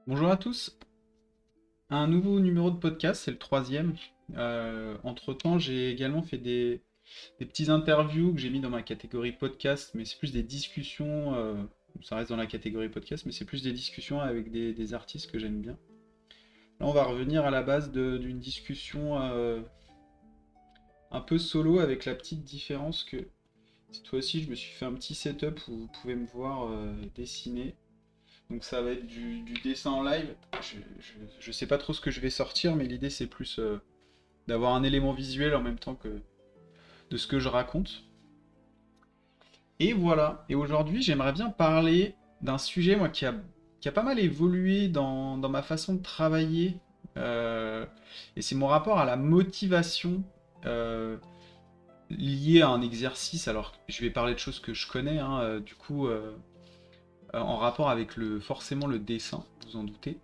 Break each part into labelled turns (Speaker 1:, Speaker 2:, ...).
Speaker 1: Bonjour à tous, un nouveau numéro de podcast, c'est le troisième. Entre-temps, j'ai également fait des petits interviews que j'ai mis dans ma catégorie podcast, mais c'est plus des discussions, ça reste dans la catégorie podcast, mais c'est plus des discussions avec des artistes que j'aime bien. Là, on va revenir à la base d'une discussion un peu solo avec la petite différence que cette fois-ci, je me suis fait un petit setup où vous pouvez me voir dessiner. Donc ça va être du dessin en live. Je sais pas trop ce que je vais sortir, mais l'idée c'est plus d'avoir un élément visuel en même temps que de ce que je raconte. Et voilà. Et aujourd'hui, j'aimerais bien parler d'un sujet moi qui a pas mal évolué dans ma façon de travailler. Euh, et c'est mon rapport à la motivation liée à un exercice. Alors, je vais parler de choses que je connais, hein, du coup, en rapport avec forcément le dessin, vous en doutez.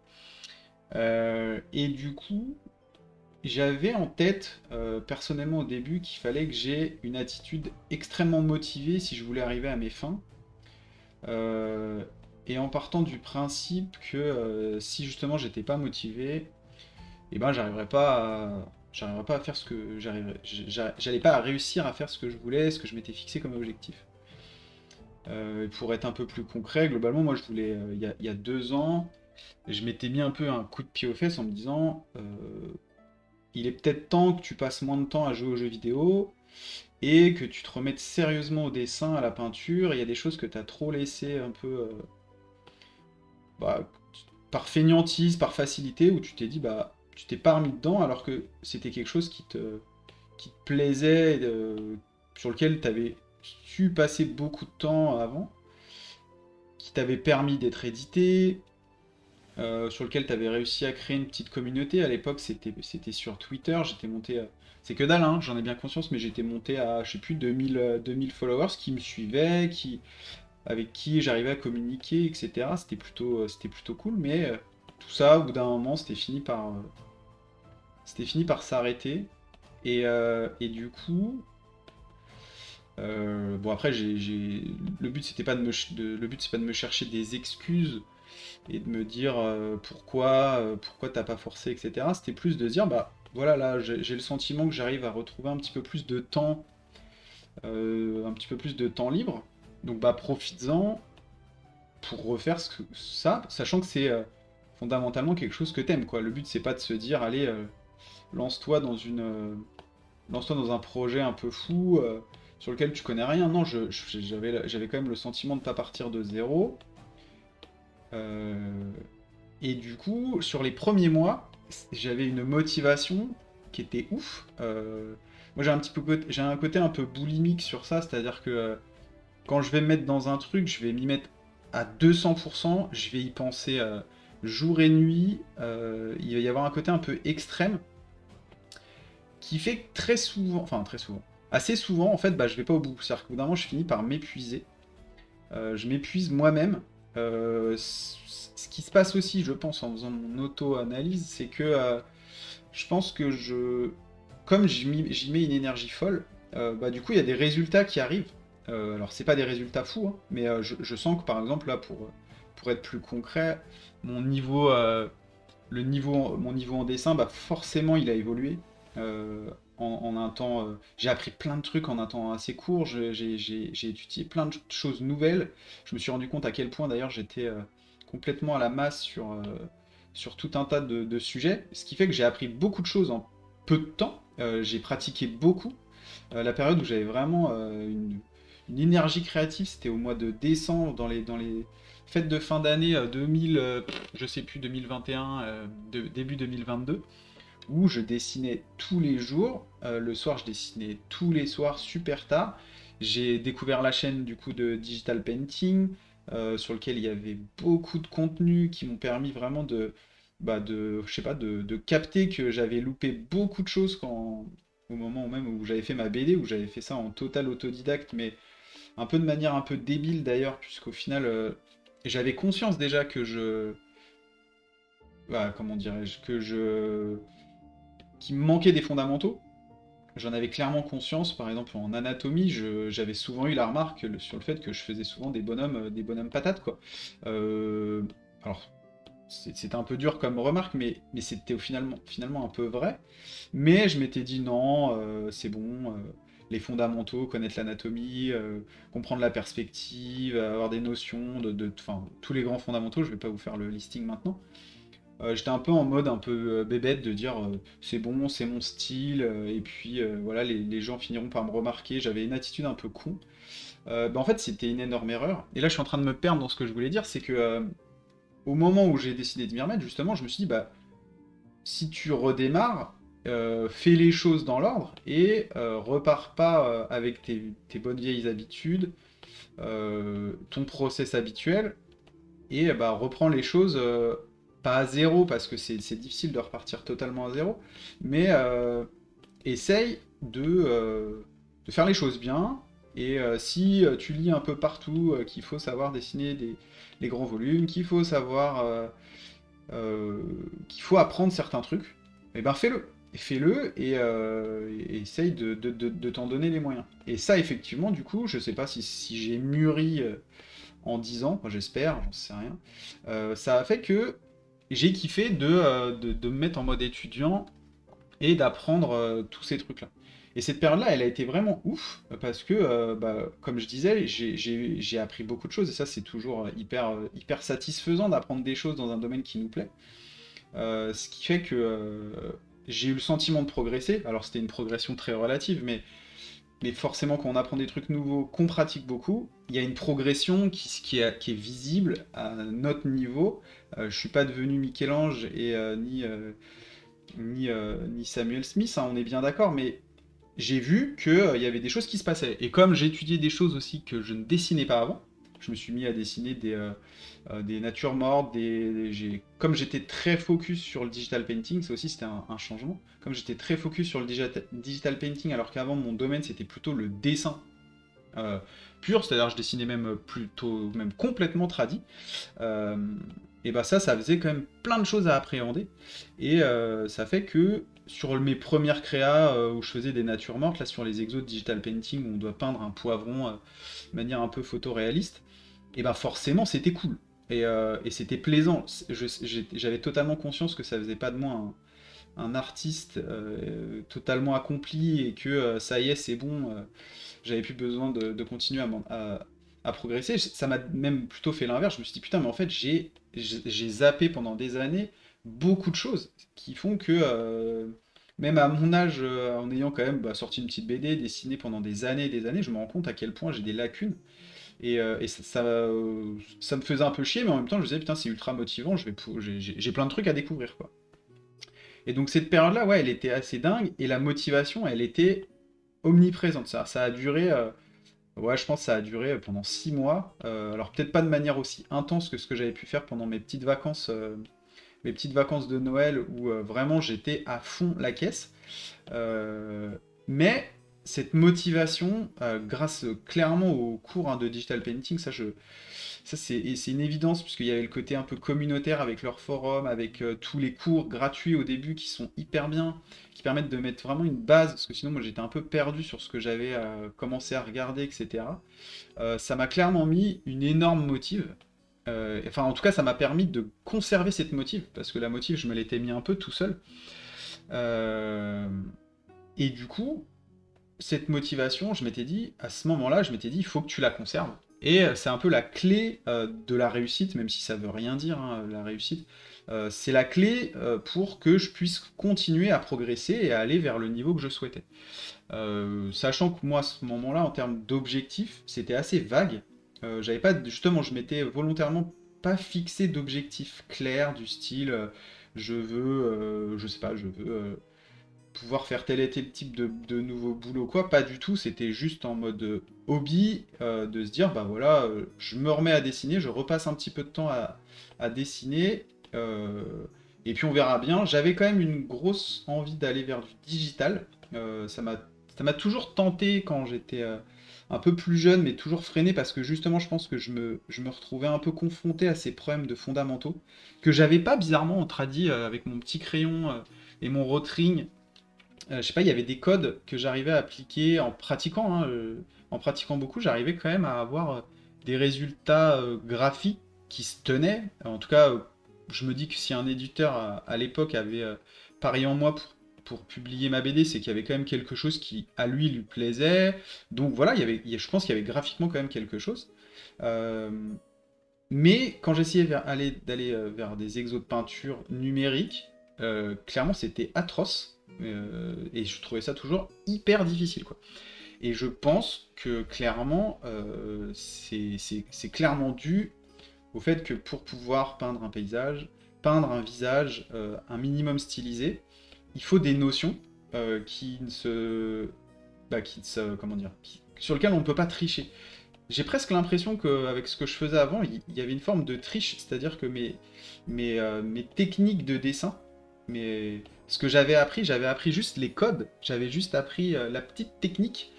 Speaker 1: Et du coup, j'avais en tête, personnellement au début, qu'il fallait que j'ai une attitude extrêmement motivée si je voulais arriver à mes fins. Euh, et en partant du principe que si justement j'étais pas motivé, et ben j'arriverais pas à faire ce que j'allais pas à réussir à faire ce que je voulais, ce que je m'étais fixé comme objectif. Pour être un peu plus concret, globalement, moi je voulais, il y a 2 ans, je m'étais mis un peu un coup de pied aux fesses en me disant il est peut-être temps que tu passes moins de temps à jouer aux jeux vidéo et que tu te remettes sérieusement au dessin, à la peinture. Il y a des choses que tu as trop laissées un peu bah, par fainéantise, par facilité, où tu t'es dit, bah, tu t'es pas remis dedans alors que c'était quelque chose qui te plaisait, sur lequel tu avais su passer beaucoup de temps avant, qui t'avait permis d'être édité, sur lequel tu avais réussi à créer une petite communauté. À l'époque, c'était sur Twitter. J'étais monté. C'est que dalle, hein, j'en ai bien conscience, mais j'étais monté à, je sais plus, 2000 followers qui me suivaient, avec qui j'arrivais à communiquer, etc. C'était plutôt cool, mais tout ça, au bout d'un moment, c'était fini par s'arrêter. Et du coup, bon après, le but c'était pas de le but c'est pas de me chercher des excuses et de me dire pourquoi t'as pas forcé, etc. C'était plus de dire, bah voilà, là j'ai le sentiment que j'arrive à retrouver un petit peu plus de temps, un petit peu plus de temps libre. Donc bah profites-en pour refaire ça, sachant que c'est fondamentalement quelque chose que t'aimes, quoi. Le but c'est pas de se dire, allez, lance-toi dans lance-toi dans un projet un peu fou sur lequel tu connais rien. Non, j'avais quand même le sentiment de pas partir de zéro. Euh, Et du coup, sur les premiers mois, j'avais une motivation qui était ouf. Moi, j'ai un côté un peu boulimique sur ça, c'est-à-dire que quand je vais me mettre dans un truc, je vais m'y mettre à 200%, je vais y penser jour et nuit. Il va y avoir un côté un peu extrême qui fait que très souvent, assez souvent, en fait, bah, je vais pas au bout. C'est-à-dire qu'au bout d'un moment, je finis par m'épuiser. Je m'épuise moi-même. Ce qui se passe aussi, je pense, en faisant mon auto-analyse, c'est que je pense que comme j'y mets une énergie folle, bah, du coup, il y a des résultats qui arrivent. Alors, c'est pas des résultats fous, hein, mais je sens que, par exemple, là, pour être plus concret, mon niveau, mon niveau en dessin, bah, forcément, il a évolué. En un temps, j'ai appris plein de trucs en un temps assez court. J'ai étudié plein de choses nouvelles. Je me suis rendu compte à quel point, d'ailleurs, j'étais complètement à la masse sur tout un tas de sujets. Ce qui fait que j'ai appris beaucoup de choses en peu de temps. J'ai pratiqué beaucoup. La période où j'avais vraiment une énergie créative, c'était au mois de décembre, dans les fêtes de fin d'année 2000, je sais plus, 2021, début 2022, où je dessinais tous les jours. Le soir, je dessinais tous les soirs, super tard. J'ai découvert la chaîne du coup de Digital Painting, sur lequel il y avait beaucoup de contenus qui m'ont permis vraiment je sais pas, de capter que j'avais loupé beaucoup de choses au moment même où j'avais fait ma BD, où j'avais fait ça en total autodidacte, mais un peu de manière un peu débile d'ailleurs, puisqu'au final, j'avais conscience déjà comment dirais-je, qu'il me manquait des fondamentaux. J'en avais clairement conscience, par exemple en anatomie, j'avais souvent eu la remarque sur le fait que je faisais souvent des bonhommes patates, quoi. Euh, alors, C'était un peu dur comme remarque, mais c'était finalement un peu vrai. Mais je m'étais dit non, c'est bon, les fondamentaux, connaître l'anatomie, comprendre la perspective, avoir des notions enfin, tous les grands fondamentaux, je vais pas vous faire le listing maintenant. J'étais un peu en mode un peu bébête de dire c'est bon, c'est mon style, et puis voilà, les gens finiront par me remarquer. J'avais une attitude un peu con. Bah, en fait, c'était une énorme erreur. Et là, je suis en train de me perdre dans ce que je voulais dire, c'est que au moment où j'ai décidé de m'y remettre, justement, je me suis dit, bah, si tu redémarres, fais les choses dans l'ordre et repars pas avec tes bonnes vieilles habitudes, ton process habituel, et bah, reprends les choses pas à zéro parce que c'est difficile de repartir totalement à zéro, mais essaye de faire les choses bien. Et si tu lis un peu partout qu'il faut savoir dessiner les grands volumes, qu'il faut savoir euh, qu'il faut apprendre certains trucs, et ben fais-le. Et fais-le et essaye de t'en donner les moyens. Et ça, effectivement, du coup, je sais pas si j'ai mûri en 10 ans, moi, j'espère, j'en sais rien. Ça a fait que j'ai kiffé de me mettre en mode étudiant et d'apprendre tous ces trucs-là. Et cette période-là, elle a été vraiment ouf, parce que, bah, comme je disais, j'ai appris beaucoup de choses, et ça, c'est toujours hyper satisfaisant d'apprendre des choses dans un domaine qui nous plaît. Ce qui fait que j'ai eu le sentiment de progresser. Alors, c'était une progression très relative, mais forcément, quand on apprend des trucs nouveaux, qu'on pratique beaucoup, il y a une progression qui est visible à notre niveau. Je suis pas devenu Michel-Ange et ni Samuel Smith, hein, on est bien d'accord, mais j'ai vu qu'il y avait des choses qui se passaient. Et comme j'étudiais des choses aussi que je ne dessinais pas avant, je me suis mis à dessiner des natures mortes, comme j'étais très focus sur le digital painting, ça aussi c'était un changement, comme j'étais très focus sur le digital painting alors qu'avant mon domaine c'était plutôt le dessin euh, pur, c'est-à-dire je dessinais même plutôt, même complètement tradi, euh, et bah ça faisait quand même plein de choses à appréhender, et ça fait que sur mes premières créas où je faisais des natures mortes, là sur les exos de digital painting où on doit peindre un poivron de manière un peu photoréaliste, et ben forcément c'était cool. Et c'était plaisant. J'avais totalement conscience que ça faisait pas de moi un artiste totalement accompli et que ça y est, c'est bon, j'avais plus besoin de continuer à progresser. Ça m'a même plutôt fait l'inverse. Je me suis dit, putain, mais en fait, j'ai zappé pendant des années beaucoup de choses qui font que, même à mon âge, en ayant quand même bah, sorti une petite BD, dessiné pendant des années et des années, je me rends compte à quel point j'ai des lacunes. Et ça me faisait un peu chier, mais en même temps, je me disais, putain, c'est ultra motivant, j'ai plein de trucs à découvrir, quoi. Et donc, cette période-là, ouais, elle était assez dingue, et la motivation, elle était omniprésente. Ça a duré, ouais, je pense que ça a duré pendant 6 mois. Alors, peut-être pas de manière aussi intense que ce que j'avais pu faire pendant mes petites vacances de Noël, où vraiment j'étais à fond la caisse. Euh, mais cette motivation, grâce clairement au cours hein, de digital painting, ça c'est une évidence, puisqu'il y avait le côté un peu communautaire avec leur forum, avec tous les cours gratuits au début qui sont hyper bien, qui permettent de mettre vraiment une base, parce que sinon moi j'étais un peu perdu sur ce que j'avais commencé à regarder, etc. Ça m'a clairement mis une énorme motive. Enfin, en tout cas, ça m'a permis de conserver cette motive, parce que la motive, je me l'étais mis un peu tout seul. Euh, et du coup, cette motivation, je m'étais dit, à ce moment-là, je m'étais dit, il faut que tu la conserves. Et c'est un peu la clé de la réussite, même si ça veut rien dire, hein, la réussite. C'est la clé pour que je puisse continuer à progresser et à aller vers le niveau que je souhaitais. Sachant que moi, à ce moment-là, en termes d'objectifs, c'était assez vague. J'avais pas, justement, je m'étais volontairement pas fixé d'objectifs clairs du style, je veux, je sais pas, je veux pouvoir faire tel et tel type de nouveau boulot, quoi. Pas du tout, c'était juste en mode hobby, de se dire, bah voilà, je me remets à dessiner, je repasse un petit peu de temps à dessiner, et puis on verra bien. J'avais quand même une grosse envie d'aller vers du digital, ça m'a toujours tenté quand j'étais un peu plus jeune, mais toujours freiné, parce que justement, je pense que je me retrouvais un peu confronté à ces problèmes de fondamentaux, que j'avais pas bizarrement en tradi avec mon petit crayon et mon rotring. Je sais pas, il y avait des codes que j'arrivais à appliquer en pratiquant, hein, en pratiquant beaucoup, j'arrivais quand même à avoir des résultats graphiques qui se tenaient, en tout cas je me dis que si un éditeur à l'époque avait parié en moi pour publier ma BD, c'est qu'il y avait quand même quelque chose qui à lui plaisait. Donc voilà, je pense qu'il y avait graphiquement quand même quelque chose. Euh, mais quand j'essayais d'aller vers des exos de peinture numériques, clairement c'était atroce. Et je trouvais ça toujours hyper difficile, quoi. Et je pense que clairement, c'est clairement dû au fait que pour pouvoir peindre un paysage, peindre un visage, un minimum stylisé, il faut des notions qui ne se... comment dire, sur lesquelles on ne peut pas tricher. J'ai presque l'impression qu'avec ce que je faisais avant, il y avait une forme de triche, c'est-à-dire que mes techniques de dessin, ce que j'avais appris juste les codes, j'avais juste appris la petite technique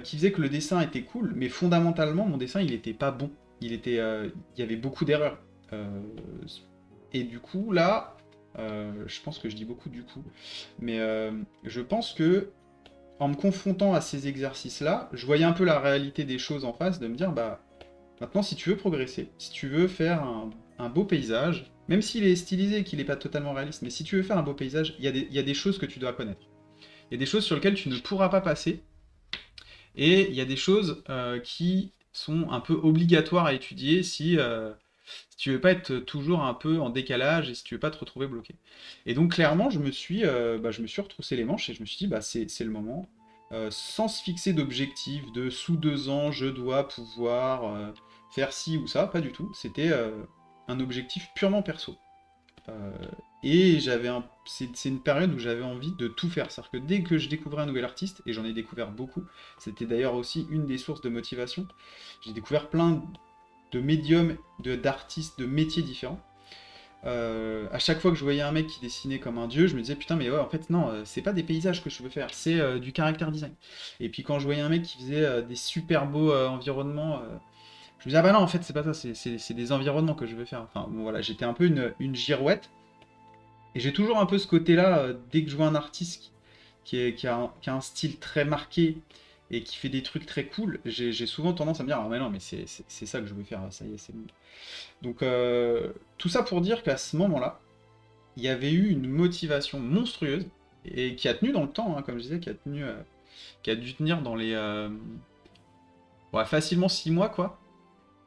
Speaker 1: qui faisait que le dessin était cool, mais fondamentalement, mon dessin, il était pas bon. Il y avait beaucoup d'erreurs. Euh, et du coup, là, je pense que je dis beaucoup du coup, mais je pense que en me confrontant à ces exercices-là, je voyais un peu la réalité des choses en face, de me dire, bah, maintenant, si tu veux progresser, si tu veux faire un beau paysage, même s'il est stylisé et qu'il n'est pas totalement réaliste, mais si tu veux faire un beau paysage, il y a des choses que tu dois connaître. Il y a des choses sur lesquelles tu ne pourras pas passer, et il y a des choses qui sont un peu obligatoires à étudier si tu veux pas être toujours un peu en décalage et si tu veux pas te retrouver bloqué. Et donc clairement, je me suis retroussé les manches et je me suis dit, bah, c'est le moment. Sans se fixer d'objectif, de sous 2 ans, je dois pouvoir faire ci ou ça, pas du tout. C'était un objectif purement perso. Euh, et c'est une période où j'avais envie de tout faire. C'est-à-dire que dès que je découvrais un nouvel artiste, et j'en ai découvert beaucoup, c'était d'ailleurs aussi une des sources de motivation, j'ai découvert plein de médiums, d'artistes, de métiers différents. À chaque fois que je voyais un mec qui dessinait comme un dieu, je me disais putain mais ouais en fait non, c'est pas des paysages que je veux faire, c'est du caractère design. Et puis quand je voyais un mec qui faisait des super beaux environnements, je me disais ah bah non en fait c'est pas ça, c'est des environnements que je veux faire. Enfin bon voilà, j'étais un peu une girouette. Et j'ai toujours un peu ce côté-là, dès que je vois un artiste qui a un style très marqué et qui fait des trucs très cool, j'ai souvent tendance à me dire ah mais non mais c'est ça que je veux faire, ça y est c'est bon. Donc tout ça pour dire qu'à ce moment-là, il y avait eu une motivation monstrueuse et qui a tenu dans le temps, hein, comme je disais, qui a dû tenir dans les ouais, facilement 6 mois quoi.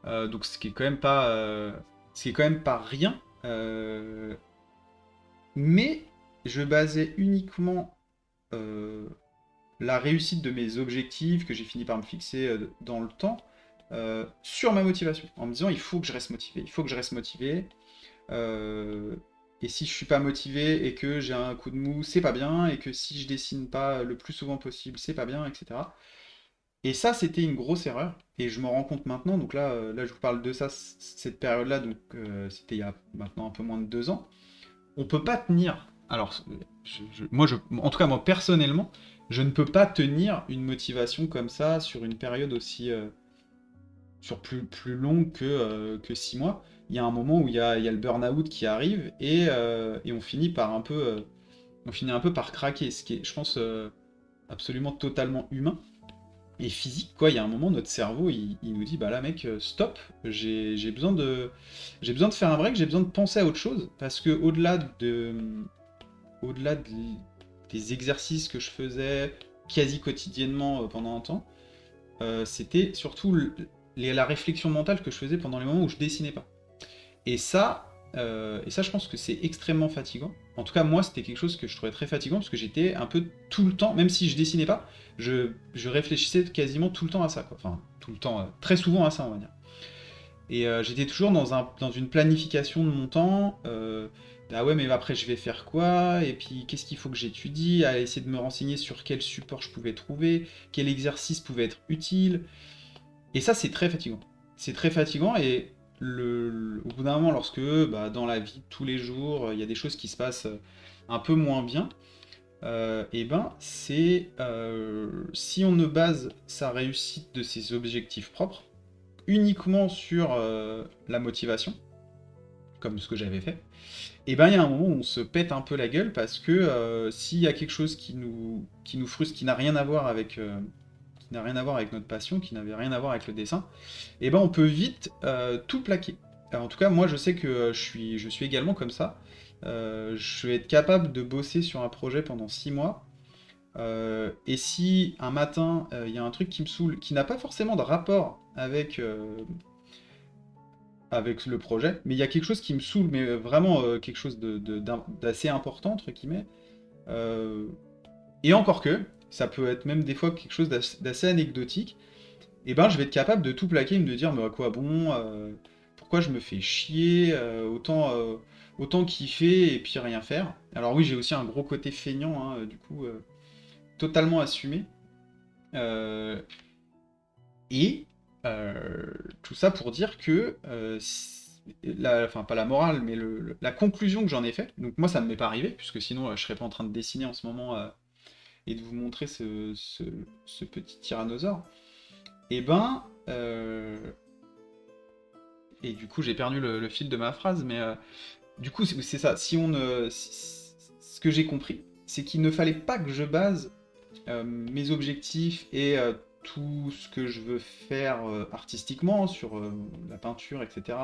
Speaker 1: Donc ce qui est quand même pas rien. Mais je basais uniquement euh, la réussite de mes objectifs que j'ai fini par me fixer dans le temps sur ma motivation, en me disant il faut que je reste motivé, il faut que je reste motivé. euh, et si je suis pas motivé et que j'ai un coup de mou, c'est pas bien, et que si je dessine pas le plus souvent possible, c'est pas bien, etc. Et ça, c'était une grosse erreur. Et je me rends compte maintenant, donc là je vous parle de ça, cette période-là, donc c'était il y a maintenant un peu moins de 2 ans. On peut pas tenir. Alors, en tout cas, moi personnellement, je ne peux pas tenir une motivation comme ça sur une période aussi, sur plus longue que 6 mois. Il y a un moment où il y a le burn-out qui arrive et on finit un peu par craquer, ce qui est, je pense, absolument totalement humain et physique, quoi. Il y a un moment, notre cerveau, il nous dit, bah là, mec, stop, j'ai besoin de faire un break, j'ai besoin de penser à autre chose, parce que au-delà des exercices que je faisais quasi quotidiennement pendant un temps, c'était surtout la réflexion mentale que je faisais pendant les moments où je dessinais pas. Et ça, je pense que c'est extrêmement fatigant. En tout cas, moi, c'était quelque chose que je trouvais très fatigant parce que j'étais un peu tout le temps, même si je dessinais pas, je réfléchissais quasiment tout le temps à ça, quoi. Enfin, tout le temps, très souvent à ça, on va dire. Et j'étais toujours dans une planification de mon temps. Ah ouais, mais après, je vais faire quoi? Et puis, qu'est-ce qu'il faut que j'étudie? À essayer de me renseigner sur quel support je pouvais trouver, quel exercice pouvait être utile. Et ça, c'est très fatigant. C'est très fatigant et au bout d'un moment, lorsque bah, dans la vie, tous les jours, il y a des choses qui se passent un peu moins bien, et ben si on ne base sa réussite de ses objectifs propres uniquement sur la motivation, comme ce que j'avais fait, et ben il y a un moment où on se pète un peu la gueule parce que s'il y a quelque chose qui nous frustre, qui n'a rien à voir avec notre passion, qui n'avait rien à voir avec le dessin, et ben on peut vite tout plaquer. en tout cas, moi, je sais que je suis également comme ça. Je vais être capable de bosser sur un projet pendant 6 mois. Et si un matin, il y a un truc qui me saoule, qui n'a pas forcément de rapport avec le projet, mais il y a quelque chose qui me saoule, mais vraiment quelque chose d'assez important, entre guillemets. euh, et encore que, ça peut être même des fois quelque chose d'assez anecdotique, et ben je vais être capable de tout plaquer et me dire, mais à quoi bon, pourquoi je me fais chier, autant kiffer et puis rien faire. Alors oui, j'ai aussi un gros côté feignant, hein, du coup, totalement assumé. Euh, et tout ça pour dire que, enfin pas la morale, mais la conclusion que j'en ai fait, donc moi ça ne m'est pas arrivé, puisque sinon je serais pas en train de dessiner en ce moment et de vous montrer ce petit tyrannosaure. Et ben, et du coup j'ai perdu le fil de ma phrase, mais du coup c'est ça, si on ce que j'ai compris, c'est qu'il ne fallait pas que je base mes objectifs et tout ce que je veux faire artistiquement, sur la peinture, etc.,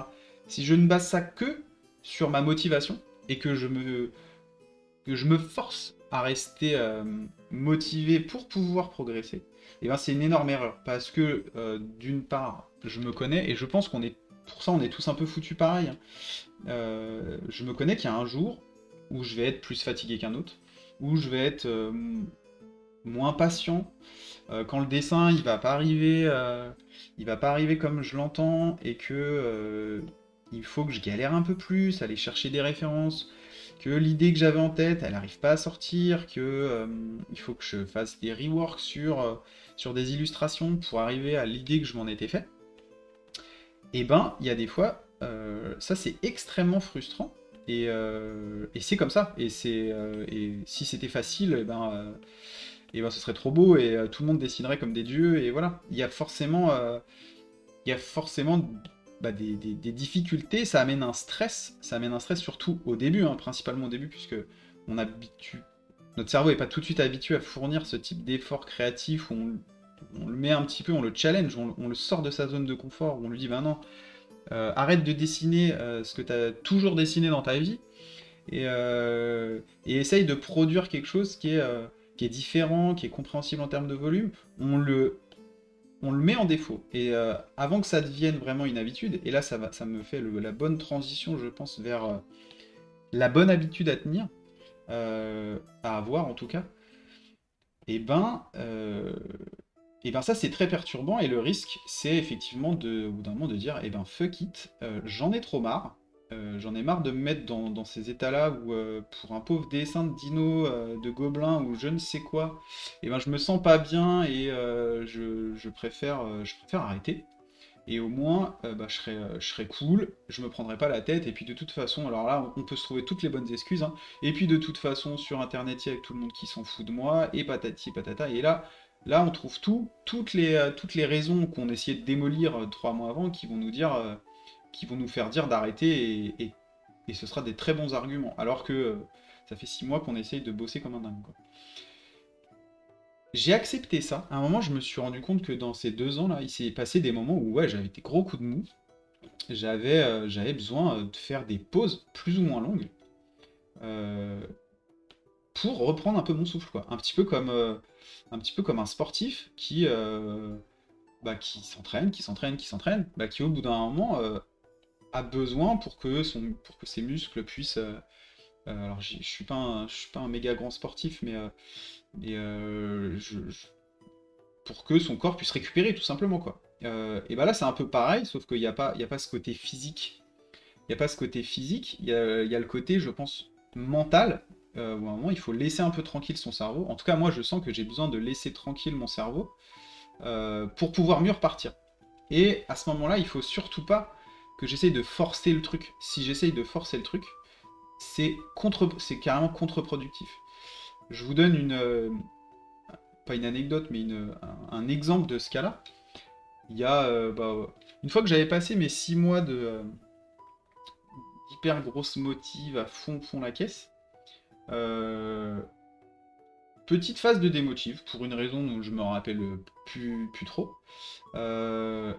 Speaker 1: si je ne base ça que sur ma motivation et que je me force à rester motivé pour pouvoir progresser, et ben c'est une énorme erreur. Parce que d'une part, je me connais et je pense qu'on est, pour ça on est tous un peu foutus pareil, hein. Je me connais qu'il y a un jour où je vais être plus fatigué qu'un autre, où je vais être moins patient, quand le dessin il va pas arriver comme je l'entends et que il faut que je galère un peu plus, aller chercher des références, que l'idée que j'avais en tête elle arrive pas à sortir, que il faut que je fasse des reworks sur des illustrations pour arriver à l'idée que je m'en étais fait. Et ben il y a des fois ça c'est extrêmement frustrant et c'est comme ça et si c'était facile et ben ce serait trop beau et tout le monde dessinerait comme des dieux et voilà. Il y a forcément bah, des difficultés, ça amène un stress surtout au début, hein, principalement au début puisque on habitue, notre cerveau est pas tout de suite habitué à fournir ce type d'effort créatif où on le met un petit peu, on le challenge, on le sort de sa zone de confort, où on lui dit bah non, arrête de dessiner ce que tu as toujours dessiné dans ta vie et essaye de produire quelque chose qui est différent, qui est compréhensible en termes de volume, on le met en défaut. Et avant que ça devienne vraiment une habitude, et là ça me fait la bonne transition, je pense, vers la bonne habitude à tenir, à avoir en tout cas, et ben, euh, et ben ça c'est très perturbant, et le risque c'est effectivement au bout d'un moment de dire, et ben fuck it, j'en ai trop marre. J'en ai marre de me mettre dans ces états-là où, pour un pauvre dessin de dino, de gobelin ou je ne sais quoi, et ben je me sens pas bien et je préfère arrêter. Et au moins, bah, je serais cool, je me prendrai pas la tête, et puis de toute façon, alors là, on peut se trouver toutes les bonnes excuses, hein, et puis de toute façon, sur Internet, il y a tout le monde qui s'en fout de moi, et patati patata, et là on trouve toutes les raisons qu'on essayait de démolir 3 mois avant, qui vont nous dire, qui vont nous faire dire d'arrêter, et ce sera des très bons arguments, alors que ça fait 6 mois qu'on essaye de bosser comme un dingue, quoi. J'ai accepté ça. À un moment, je me suis rendu compte que dans ces 2 ans-là, il s'est passé des moments où ouais, j'avais des gros coups de mou. J'avais besoin de faire des pauses plus ou moins longues euh, pour reprendre un peu mon souffle, quoi. Un petit peu comme un sportif qui s'entraîne, qui s'entraîne, bah, qui au bout d'un moment a besoin pour que ses muscles puissent. Alors, je suis pas un méga grand sportif, mais pour que son corps puisse récupérer, tout simplement, quoi. Et bah là, c'est un peu pareil, sauf qu'il y a pas ce côté physique. Il n'y a pas ce côté physique, il y a le côté, je pense, mental, où à un moment, il faut laisser un peu tranquille son cerveau. En tout cas, moi, je sens que j'ai besoin de laisser tranquille mon cerveau pour pouvoir mieux repartir. Et à ce moment-là, il faut surtout pas que j'essaye de forcer le truc. Si j'essaye de forcer le truc, c'est carrément contre-productif. Je vous donne pas une anecdote, mais un exemple de ce cas-là. Il y a, une fois que j'avais passé mes 6 mois d'hyper grosse motive à fond la caisse, euh, petite phase de démotive, pour une raison dont je me rappelle plus trop. Euh,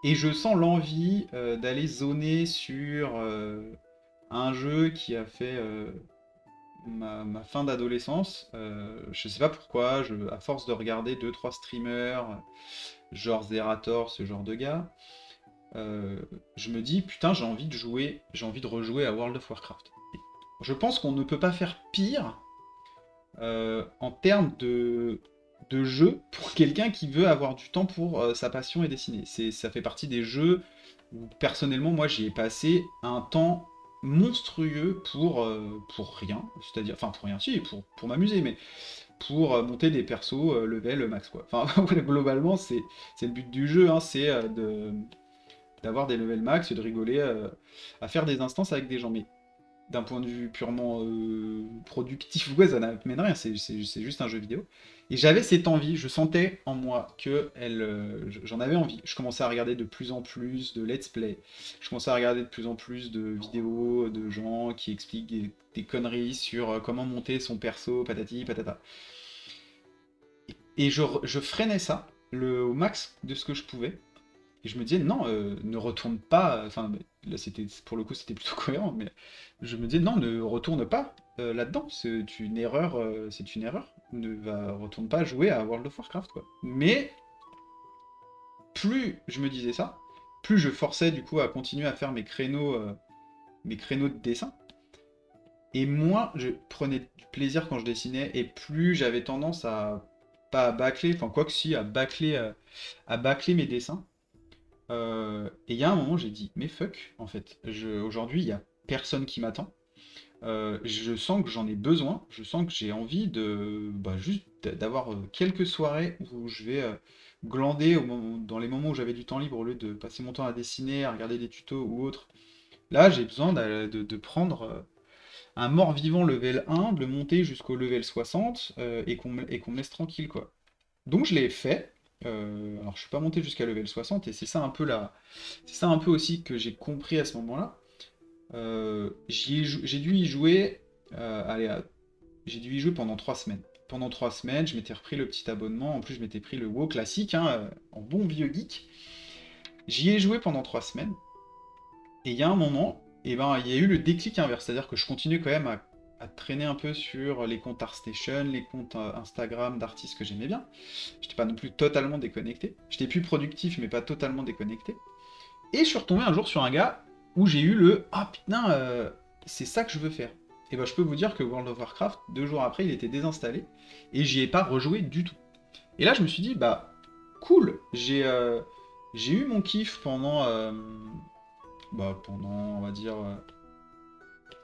Speaker 1: Et je sens l'envie d'aller zoner sur un jeu qui a fait ma fin d'adolescence. Je sais pas pourquoi, à force de regarder deux trois streamers, genre Zerator, ce genre de gars, euh, je me dis, putain, j'ai envie de rejouer à World of Warcraft. Je pense qu'on ne peut pas faire pire en termes de jeu pour quelqu'un qui veut avoir du temps pour sa passion et dessiner. Ça fait partie des jeux où personnellement, moi, j'y ai passé un temps monstrueux pour rien, c'est-à-dire, enfin pour rien, si, pour m'amuser, mais pour monter des persos level max, quoi. Enfin, globalement, c'est le but du jeu, hein, c'est d'avoir des levels max et de rigoler à faire des instances avec des gens. Mais d'un point de vue purement productif, ouais, ça n'amène rien, c'est juste un jeu vidéo. Et j'avais cette envie, je sentais en moi que j'en avais envie. Je commençais à regarder de plus en plus de let's play, je commençais à regarder de plus en plus de vidéos de gens qui expliquent des conneries sur comment monter son perso, patati patata. Et je freinais ça au max de ce que je pouvais. Et je me disais, non, ne retourne pas. Enfin, là, pour le coup, c'était plutôt cohérent, mais je me disais, non, ne retourne pas là-dedans. C'est une erreur, c'est une erreur. Retourne pas jouer à World of Warcraft, quoi. Mais plus je me disais ça, plus je forçais du coup à continuer à faire mes créneaux de dessin. Et moins je prenais du plaisir quand je dessinais, et plus j'avais tendance à pas à bâcler, enfin quoi que si, à bâcler mes dessins. Et il y a un moment, j'ai dit, mais fuck, en fait. Aujourd'hui, il y a personne qui m'attend. Je sens que j'en ai besoin. Je sens que j'ai envie de, bah, juste d'avoir quelques soirées où je vais glander dans les moments où j'avais du temps libre au lieu de passer mon temps à dessiner, à regarder des tutos ou autre. Là, j'ai besoin de prendre un mort-vivant level 1, de le monter jusqu'au level 60 et qu'on me laisse tranquille, quoi. Donc je l'ai fait. Alors je suis pas monté jusqu'à level 60 et c'est ça un peu aussi que j'ai compris à ce moment-là. J'ai dû y jouer, allez, j'ai dû y jouer pendant 3 semaines. Pendant 3 semaines, je m'étais repris le petit abonnement. En plus, je m'étais pris le WoW classique, hein, en bon vieux geek. J'y ai joué pendant 3 semaines. Et il y a un moment, et ben, il y a eu le déclic inverse. C'est-à-dire que je continuais quand même à traîner un peu sur les comptes ArtStation, les comptes Instagram d'artistes que j'aimais bien. J'étais pas non plus totalement déconnecté. J'étais plus productif, mais pas totalement déconnecté. Et je suis retombé un jour sur un gars où j'ai eu le ah putain, c'est ça que je veux faire. Et ben je peux vous dire que World of Warcraft, 2 jours après, il était désinstallé et j'y ai pas rejoué du tout. Et là, je me suis dit bah cool, j'ai eu mon kiff pendant on va dire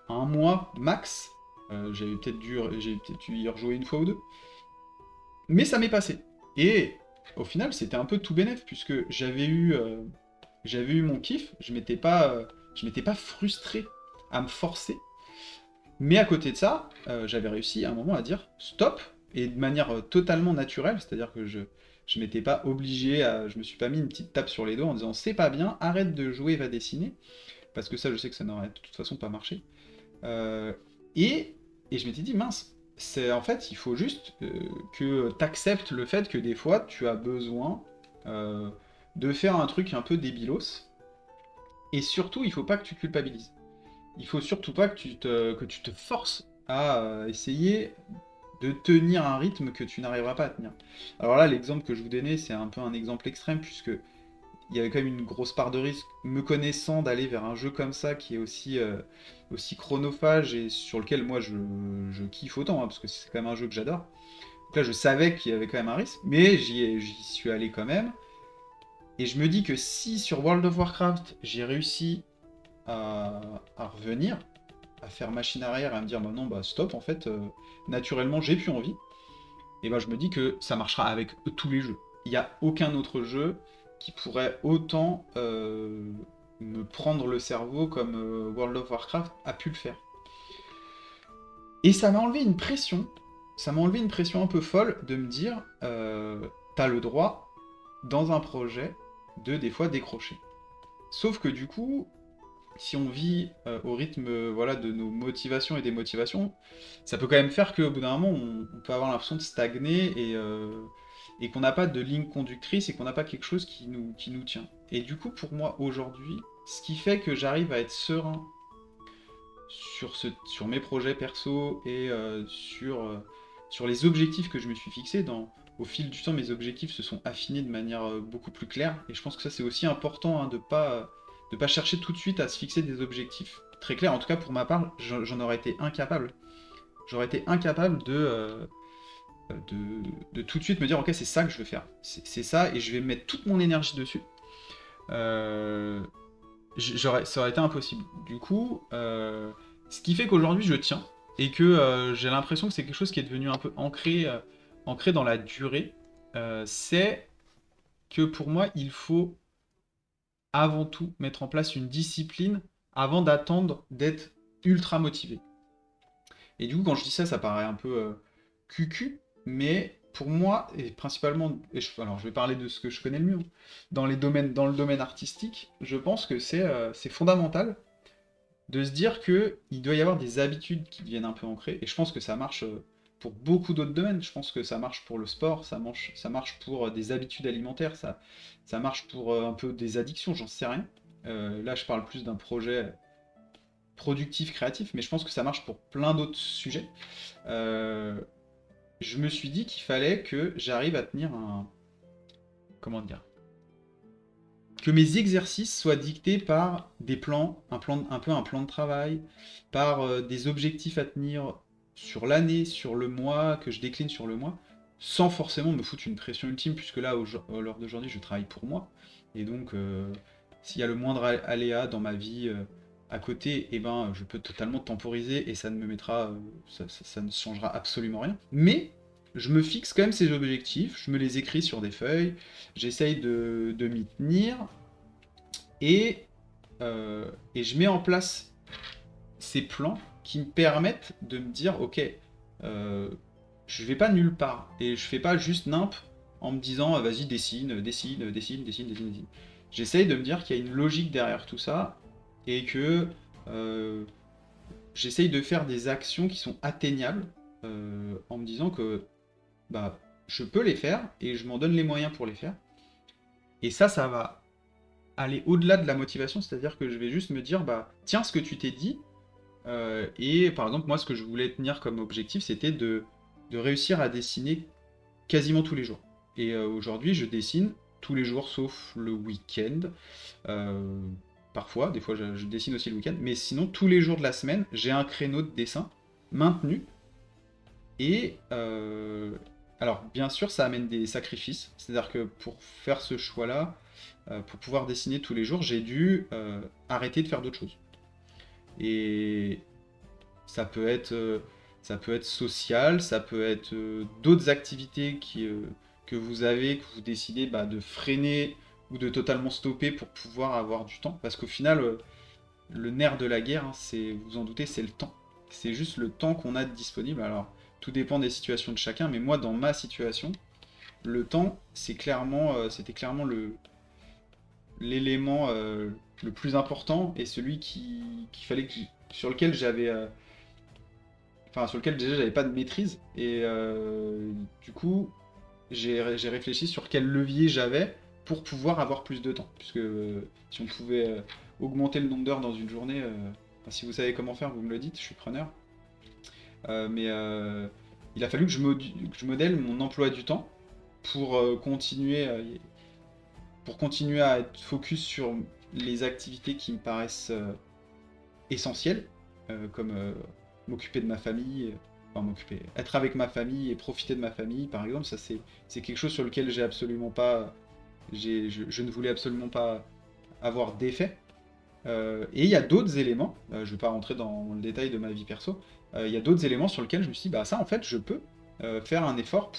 Speaker 1: un mois max. J'ai peut-être dû y rejouer une fois ou deux. Mais ça m'est passé. Et au final, c'était un peu tout bénef, puisque j'avais eu mon kiff, je m'étais pas frustré à me forcer. Mais à côté de ça, j'avais réussi à un moment à dire stop, et de manière totalement naturelle, c'est-à-dire que je m'étais pas obligé je me suis pas mis une petite tape sur les doigts en disant c'est pas bien, arrête de jouer, va dessiner, parce que ça, je sais que ça n'aurait de toute façon pas marché. Euh, et, et je m'étais dit, mince, en fait, il faut juste que tu acceptes le fait que des fois, tu as besoin euh, de faire un truc un peu débilos. Et surtout, il faut pas que tu culpabilises. Il faut surtout pas que tu te forces à essayer de tenir un rythme que tu n'arriveras pas à tenir. Alors là, l'exemple que je vous donnais, c'est un peu un exemple extrême, puisque il y avait quand même une grosse part de risque, me connaissant, d'aller vers un jeu comme ça qui est aussi chronophage et sur lequel moi je kiffe autant, hein, parce que c'est quand même un jeu que j'adore. Donc là, je savais qu'il y avait quand même un risque, mais j'y suis allé quand même. Et je me dis que si sur World of Warcraft, j'ai réussi à, à revenir, à faire machine arrière, et à me dire, bah non, bah stop, en fait, naturellement, j'ai plus envie, et ben je me dis que ça marchera avec tous les jeux. Il n'y a aucun autre jeu qui pourrait autant me prendre le cerveau comme World of Warcraft a pu le faire. Et ça m'a enlevé une pression, ça m'a enlevé une pression un peu folle de me dire, t'as le droit, dans un projet, de des fois décrocher. Sauf que du coup, si on vit au rythme voilà, de nos motivations et des motivations, ça peut quand même faire qu'au bout d'un moment, on peut avoir l'impression de stagner et qu'on n'a pas de ligne conductrice et qu'on n'a pas quelque chose qui nous tient. Et du coup, pour moi, aujourd'hui, ce qui fait que j'arrive à être serein sur mes projets perso et sur les objectifs que je me suis fixés. Au fil du temps, mes objectifs se sont affinés de manière beaucoup plus claire. Et je pense que ça, c'est aussi important, hein, de pas chercher tout de suite à se fixer des objectifs très clairs. En tout cas, pour ma part, j'en aurais été incapable. J'aurais été incapable de tout de suite me dire, ok, c'est ça que je veux faire. C'est ça, et je vais mettre toute mon énergie dessus. Euh, Ça aurait été impossible. Du coup, ce qui fait qu'aujourd'hui je tiens et que j'ai l'impression que c'est quelque chose qui est devenu un peu ancré dans la durée, c'est que pour moi, il faut avant tout mettre en place une discipline avant d'attendre d'être ultra motivé. Et du coup, quand je dis ça, ça paraît un peu cucu, mais pour moi, et principalement, alors je vais parler de ce que je connais le mieux, hein, dans le domaine artistique, je pense que c'est fondamental de se dire que il doit y avoir des habitudes qui deviennent un peu ancrées, et je pense que ça marche pour beaucoup d'autres domaines. Je pense que ça marche pour le sport, ça marche pour des habitudes alimentaires, ça marche pour un peu des addictions, j'en sais rien. Là, je parle plus d'un projet productif, créatif, mais je pense que ça marche pour plein d'autres sujets. Euh, je me suis dit qu'il fallait que j'arrive à tenir un... Comment dire? Que mes exercices soient dictés par des plans, un peu un plan de travail, par des objectifs à tenir sur l'année, sur le mois, que je décline sur le mois, sans forcément me foutre une pression ultime, puisque là, à l'heure d'aujourd'hui, je travaille pour moi. Et donc, s'il y a le moindre aléa dans ma vie à côté, eh ben, je peux totalement temporiser et ça ne me mettra, ça ne changera absolument rien. Mais je me fixe quand même ces objectifs, je me les écris sur des feuilles, j'essaye de m'y tenir et, et je mets en place ces plans qui me permettent de me dire ok, euh, je vais pas nulle part et je fais pas juste nimp en me disant vas-y dessine. J'essaye de me dire qu'il y a une logique derrière tout ça et que euh, j'essaye de faire des actions qui sont atteignables en me disant que bah, je peux les faire et je m'en donne les moyens pour les faire. Et ça va aller au-delà de la motivation, c'est-à-dire que je vais juste me dire, bah, tiens, ce que tu t'es dit, et par exemple, moi, ce que je voulais tenir comme objectif, c'était de réussir à dessiner quasiment tous les jours. Et aujourd'hui, je dessine tous les jours, sauf le week-end. Euh, Parfois, des fois, je dessine aussi le week-end, mais sinon, tous les jours de la semaine, j'ai un créneau de dessin maintenu. Et alors, bien sûr, ça amène des sacrifices. C'est-à-dire que pour faire ce choix-là, pour pouvoir dessiner tous les jours, j'ai dû arrêter de faire d'autres choses. Et ça peut être, euh, ça peut être social, ça peut être d'autres activités que vous avez, que vous décidez bah, de freiner ou de totalement stopper pour pouvoir avoir du temps. Parce qu'au final, le nerf de la guerre, hein, c'est, vous vous en doutez, c'est le temps. C'est juste le temps qu'on a de disponible. Alors, tout dépend des situations de chacun, mais moi, dans ma situation, le temps, c'était clairement l'élément le plus important et celui qu'il fallait sur lequel j'avais, enfin sur lequel déjà j'avais pas de maîtrise. Et du coup, j'ai réfléchi sur quel levier j'avais pour pouvoir avoir plus de temps, puisque si on pouvait augmenter le nombre d'heures dans une journée, enfin, si vous savez comment faire, vous me le dites, je suis preneur. Mais il a fallu que que je modèle mon emploi du temps pour continuer à être focus sur les activités qui me paraissent essentielles, comme m'occuper de ma famille, enfin m'occuper, être avec ma famille et profiter de ma famille, par exemple. Ça, c'est quelque chose sur lequel j'ai absolument pas, je ne voulais absolument pas avoir d'effet. Et il y a d'autres éléments, je ne vais pas rentrer dans le détail de ma vie perso, il y a d'autres éléments sur lesquels je me suis dit, bah ça en fait je peux faire un effort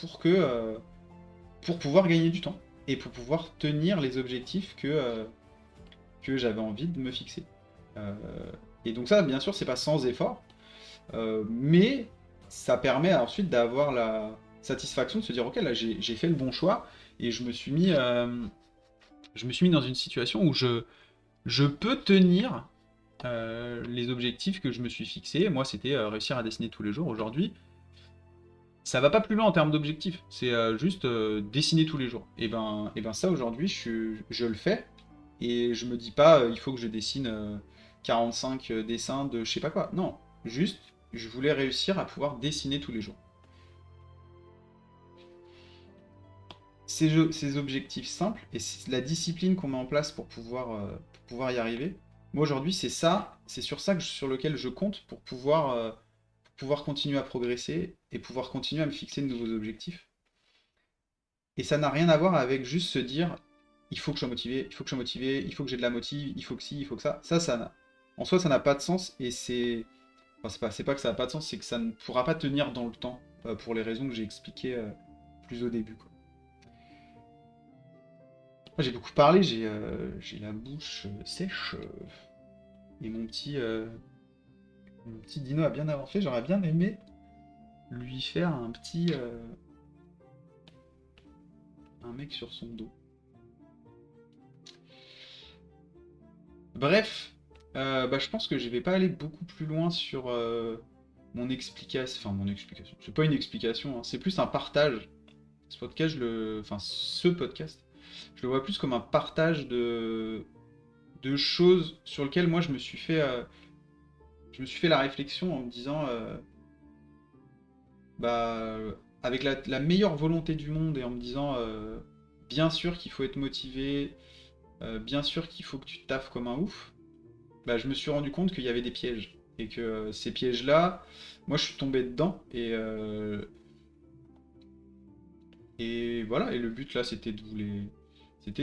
Speaker 1: pour pouvoir gagner du temps et pour pouvoir tenir les objectifs que j'avais envie de me fixer. Euh, et donc ça, bien sûr, c'est pas sans effort, mais ça permet ensuite d'avoir la satisfaction de se dire, ok, là j'ai fait le bon choix et je me suis mis dans une situation où je peux tenir les objectifs que je me suis fixés. Moi, c'était réussir à dessiner tous les jours. Aujourd'hui, ça va pas plus loin en termes d'objectifs. C'est juste dessiner tous les jours. Et ben ça, aujourd'hui, je le fais. et je me dis pas, il faut que je dessine 45 dessins de je sais pas quoi. Non, juste, je voulais réussir à pouvoir dessiner tous les jours. Ces objectifs simples et la discipline qu'on met en place pour pouvoir y arriver, moi aujourd'hui c'est ça, c'est sur ça sur lequel je compte pour pouvoir continuer à progresser et pouvoir continuer à me fixer de nouveaux objectifs. Et ça n'a rien à voir avec juste se dire il faut que je sois motivé, il faut que je sois motivé, il faut que j'ai de la motive, il faut que ci, il faut que ça. En soi, ça n'a pas de sens et c'est. Enfin, c'est pas que ça n'a pas de sens, c'est que ça ne pourra pas tenir dans le temps pour les raisons que j'ai expliquées plus au début, quoi. Moi, j'ai beaucoup parlé, j'ai la bouche sèche et mon petit dino a bien avancé. J'aurais bien aimé lui faire un mec sur son dos. Bref, bah, je pense que je vais pas aller beaucoup plus loin sur mon explication. Enfin, mon explication. C'est pas une explication, hein, c'est plus un partage. Enfin, ce podcast, je le vois plus comme un partage de choses sur lesquelles moi je me suis fait la réflexion en me disant, bah, avec la meilleure volonté du monde et en me disant, bien sûr qu'il faut être motivé, bien sûr qu'il faut que tu taffes comme un ouf. Bah, je me suis rendu compte qu'il y avait des pièges. Et que ces pièges-là, moi je suis tombé dedans. Et voilà, et le but là c'était de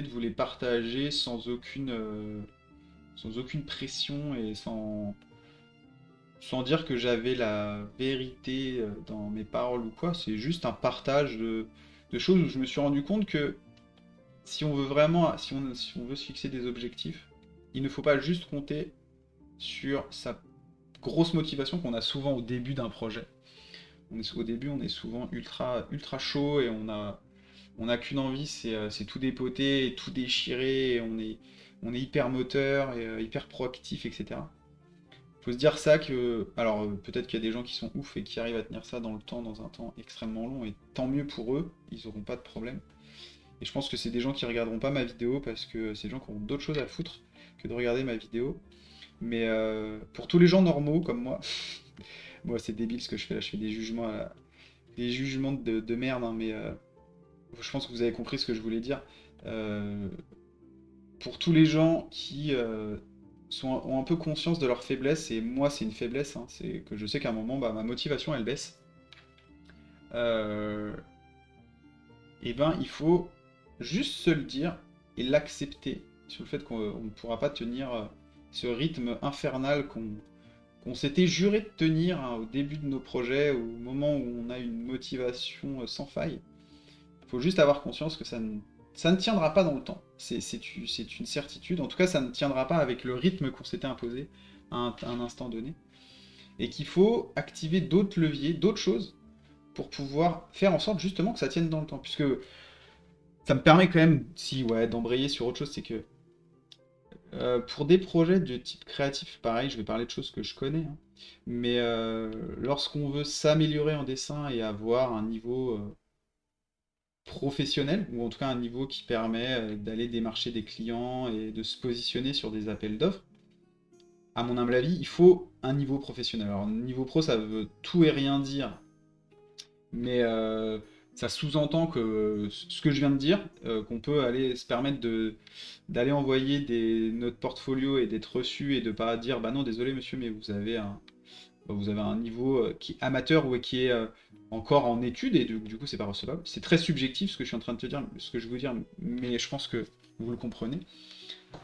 Speaker 1: vous les partager sans aucune pression et sans dire que j'avais la vérité dans mes paroles ou quoi. C'est juste un partage de choses où je me suis rendu compte que si on veut vraiment, si on veut se fixer des objectifs, il ne faut pas juste compter sur sa grosse motivation qu'on a souvent au début d'un projet. Au début, on est souvent ultra chaud et on a qu'une envie, c'est tout dépoter et tout déchirer. Et on est hyper moteur et hyper proactif, etc. Faut se dire ça que, alors peut-être qu'il y a des gens qui sont ouf et qui arrivent à tenir ça dans le temps, dans un temps extrêmement long, et tant mieux pour eux, ils auront pas de problème. Et je pense que c'est des gens qui regarderont pas ma vidéo parce que c'est des gens qui ont d'autres choses à foutre que de regarder ma vidéo. Mais pour tous les gens normaux comme moi, moi c'est débile ce que je fais là, je fais des jugements de merde, hein, mais je pense que vous avez compris ce que je voulais dire. Euh, pour tous les gens qui ont un peu conscience de leur faiblesse, et moi c'est une faiblesse, hein, c'est que je sais qu'à un moment bah, ma motivation elle baisse. Euh, et ben il faut juste se le dire et l'accepter sur le fait qu'on ne pourra pas tenir ce rythme infernal qu'on s'était juré de tenir hein, au début de nos projets, au moment où on a une motivation sans faille. Il faut juste avoir conscience que ça ne tiendra pas dans le temps. C'est une certitude. En tout cas, ça ne tiendra pas avec le rythme qu'on s'était imposé à un instant donné. Et qu'il faut activer d'autres leviers, d'autres choses, pour pouvoir faire en sorte justement que ça tienne dans le temps. Puisque ça me permet quand même, si ouais, d'embrayer sur autre chose, c'est que pour des projets de type créatif, pareil, je vais parler de choses que je connais, hein, mais lorsqu'on veut s'améliorer en dessin et avoir un niveau professionnel, ou en tout cas un niveau qui permet d'aller démarcher des clients et de se positionner sur des appels d'offres, à mon humble avis, il faut un niveau professionnel. Alors, niveau pro, ça veut tout et rien dire, mais ça sous-entend que ce que je viens de dire, qu'on peut aller se permettre d'aller envoyer des notes portfolio et d'être reçu et de pas dire bah non désolé monsieur mais vous avez un niveau qui est amateur ou qui est encore en étude et du coup c'est pas recevable. C'est très subjectif ce que je suis en train de te dire, ce que je veux dire, mais je pense que vous le comprenez.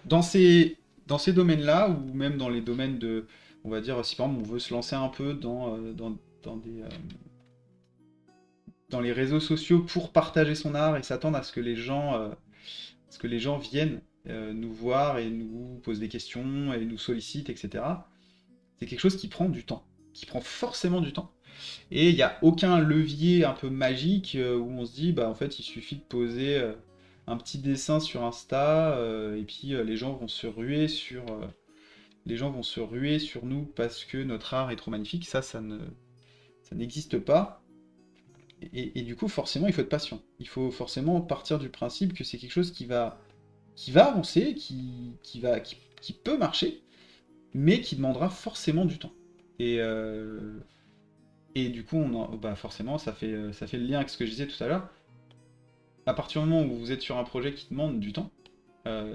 Speaker 1: Dans ces domaines-là, ou même dans les domaines de, on va dire, si par exemple on veut se lancer un peu dans les réseaux sociaux pour partager son art et s'attendre à ce que les gens viennent nous voir et nous posent des questions et nous sollicitent, etc. C'est quelque chose qui prend du temps, qui prend forcément du temps. Et il n'y a aucun levier un peu magique où on se dit, bah en fait, il suffit de poser un petit dessin sur Insta et puis les gens vont se ruer sur nous parce que notre art est trop magnifique. Ça n'existe pas. Et du coup, forcément, il faut être patient. Il faut forcément partir du principe que c'est quelque chose qui va qui va avancer, qui peut marcher, mais qui demandera forcément du temps. Et, euh, et du coup, bah forcément, ça fait le lien avec ce que je disais tout à l'heure. À partir du moment où vous êtes sur un projet qui demande du temps,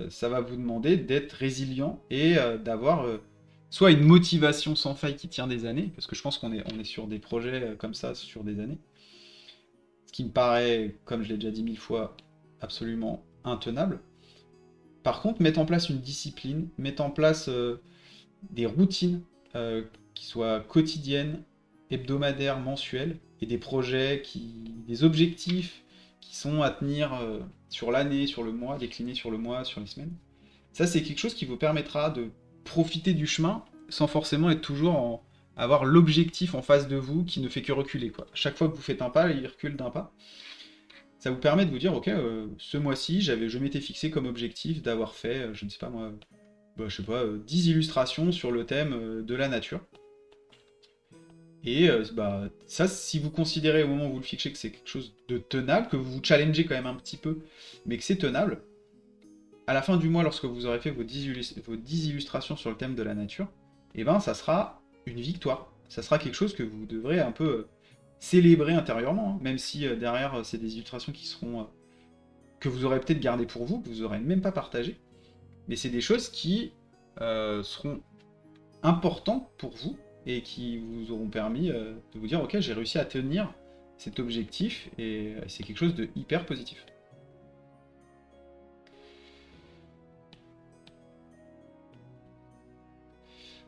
Speaker 1: ça va vous demander d'être résilient et d'avoir soit une motivation sans faille qui tient des années, parce que je pense on est sur des projets comme ça sur des années, ce qui me paraît, comme je l'ai déjà dit 1000 fois, absolument intenable. Par contre, mettre en place une discipline, mettre en place des routines qui soient quotidiennes, hebdomadaires, mensuelles, et des objectifs qui sont à tenir sur l'année, sur le mois, déclinés sur le mois, sur les semaines. Ça, c'est quelque chose qui vous permettra de profiter du chemin sans forcément être toujours avoir l'objectif en face de vous qui ne fait que reculer, quoi. Chaque fois que vous faites un pas, il recule d'un pas. Ça vous permet de vous dire, ok, ce mois-ci, je m'étais fixé comme objectif d'avoir fait, je ne sais pas moi, bah, je sais pas, 10 illustrations sur le thème de la nature. Et bah, ça, si vous considérez au moment où vous le fixez que c'est quelque chose de tenable, que vous vous challengez quand même un petit peu, mais que c'est tenable, à la fin du mois, lorsque vous aurez fait vos 10 illustrations sur le thème de la nature, eh ben, ça sera une victoire. Ça sera quelque chose que vous devrez un peu célébrer intérieurement, hein, même si derrière, c'est des illustrations qui seront que vous aurez peut-être gardées pour vous, que vous n'aurez même pas partagées. Mais c'est des choses qui seront importantes pour vous et qui vous auront permis de vous dire ok, j'ai réussi à tenir cet objectif et c'est quelque chose de hyper positif.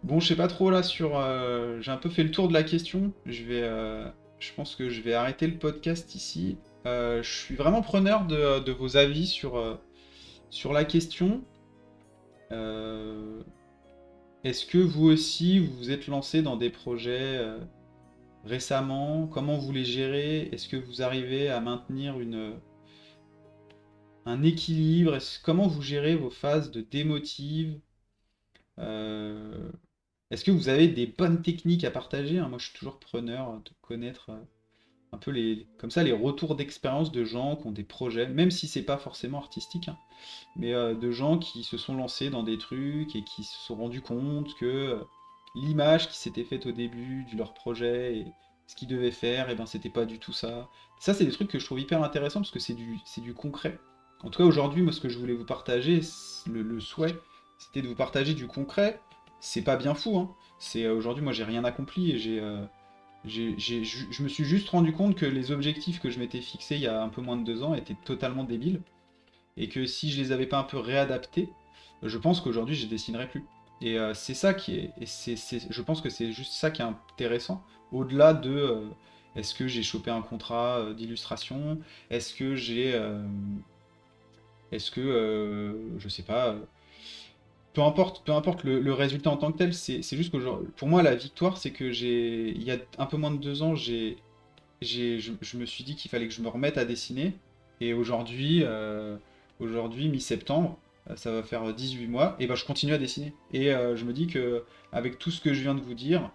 Speaker 1: Bon, je sais pas trop là sur. J'ai un peu fait le tour de la question. Je pense que je vais arrêter le podcast ici. Je suis vraiment preneur de vos avis sur la question. Euh, Est-ce que vous aussi vous vous êtes lancé dans des projets récemment? Comment vous les gérez? Est-ce que vous arrivez à maintenir un équilibre? Comment vous gérez vos phases de démotive? Euh, Est-ce que vous avez des bonnes techniques à partager, hein? Moi, je suis toujours preneur de connaître un peu comme ça, les retours d'expérience de gens qui ont des projets, même si c'est pas forcément artistique, hein, mais de gens qui se sont lancés dans des trucs et qui se sont rendus compte que l'image qui s'était faite au début de leur projet et ce qu'ils devaient faire, et ben c'était pas du tout ça. Ça, c'est des trucs que je trouve hyper intéressants parce que c'est du concret. En tout cas, aujourd'hui, moi, ce que je voulais vous partager, le souhait, c'était de vous partager du concret. C'est pas bien fou, hein. C'est aujourd'hui, moi, j'ai rien accompli et je me suis juste rendu compte que les objectifs que je m'étais fixés il y a un peu moins de 2 ans étaient totalement débiles et que si je les avais pas un peu réadaptés, je pense qu'aujourd'hui je dessinerais plus. Et c'est ça qui est, et je pense que c'est juste ça qui est intéressant, au-delà de est-ce que j'ai chopé un contrat d'illustration, est-ce que je sais pas, peu importe le résultat en tant que tel, c'est juste que pour moi la victoire c'est que il y a un peu moins de 2 ans, je me suis dit qu'il fallait que je me remette à dessiner. Et aujourd'hui, mi-septembre, ça va faire 18 mois, et ben je continue à dessiner. Et je me dis que avec tout ce que je viens de vous dire,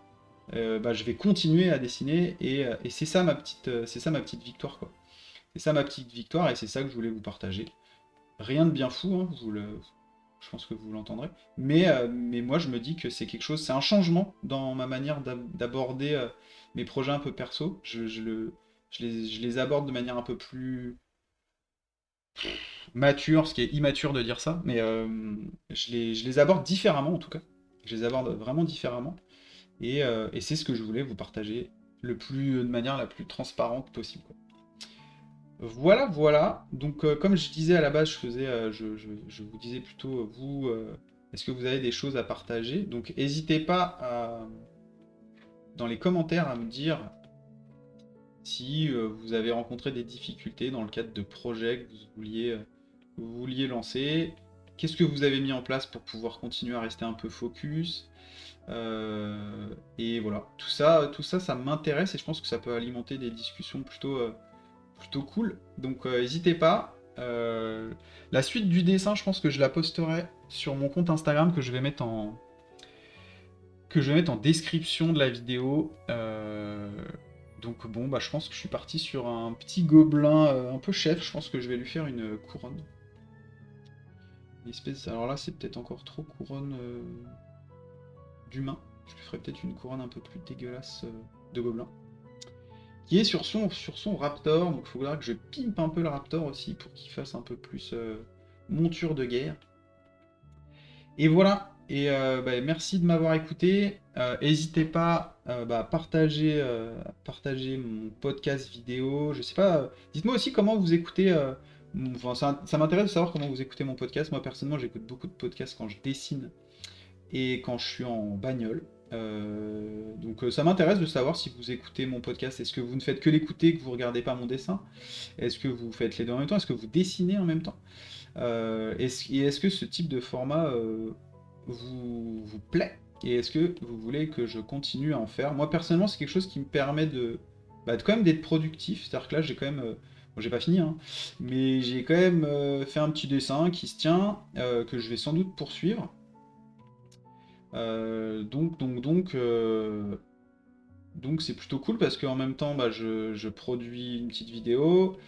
Speaker 1: bah, je vais continuer à dessiner et c'est ça ma petite victoire quoi. C'est ça ma petite victoire et c'est ça que je voulais vous partager. Rien de bien fou, hein, je pense que vous l'entendrez. Mais moi, je me dis que c'est quelque chose, c'est un changement dans ma manière d'aborder mes projets un peu perso. Je les aborde de manière un peu plus mature, ce qui est immature de dire ça, mais je les aborde différemment en tout cas. Je les aborde vraiment différemment. Et c'est ce que je voulais vous partager de manière la plus transparente possible, quoi. Voilà, voilà. Donc, comme je disais à la base, je vous disais plutôt, vous, est-ce que vous avez des choses à partager? Donc, n'hésitez pas dans les commentaires à me dire si vous avez rencontré des difficultés dans le cadre de projets que vous vouliez lancer. Qu'est-ce que vous avez mis en place pour pouvoir continuer à rester un peu focus? Et voilà, tout ça, ça m'intéresse et je pense que ça peut alimenter des discussions plutôt cool. Donc n'hésitez pas. La suite du dessin, je pense que je la posterai sur mon compte Instagram que je vais mettre en description de la vidéo. Donc bon, bah je pense que je suis parti sur un petit gobelin un peu chef. Je pense que je vais lui faire une couronne. Une espèce... Alors là, c'est peut-être encore trop couronne d'humain. Je lui ferais peut-être une couronne un peu plus dégueulasse de gobelin. Qui est sur son raptor, donc il faudra que je pimpe un peu le raptor aussi pour qu'il fasse un peu plus monture de guerre. Et voilà, et bah, merci de m'avoir écouté. N'hésitez pas à partager mon podcast vidéo. Je sais pas, dites-moi aussi comment vous écoutez. Enfin, ça m'intéresse de savoir comment vous écoutez mon podcast. Moi personnellement, j'écoute beaucoup de podcasts quand je dessine et quand je suis en bagnole. Donc ça m'intéresse de savoir si vous écoutez mon podcast. Est-ce que vous ne faites que l'écouter et que vous regardez pas mon dessin? Est-ce que vous faites les deux en même temps? Est-ce que vous dessinez en même temps? Est-ce que ce type de format vous plaît? Et est-ce que vous voulez que je continue à en faire? Moi personnellement, c'est quelque chose qui me permet de quand même d'être productif. C'est-à-dire que là, j'ai quand même... bon, j'ai pas fini, hein, mais j'ai quand même fait un petit dessin qui se tient, que je vais sans doute poursuivre. Donc c'est plutôt cool parce qu'en même temps bah, je produis une petite vidéo,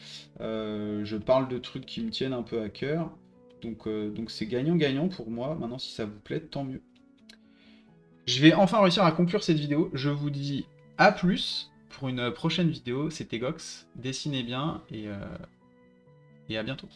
Speaker 1: je parle de trucs qui me tiennent un peu à cœur, donc c'est gagnant-gagnant pour moi. Maintenant si ça vous plaît, tant mieux. Je vais enfin réussir à conclure cette vidéo, je vous dis à plus pour une prochaine vidéo, c'était Gox, dessinez bien et à bientôt.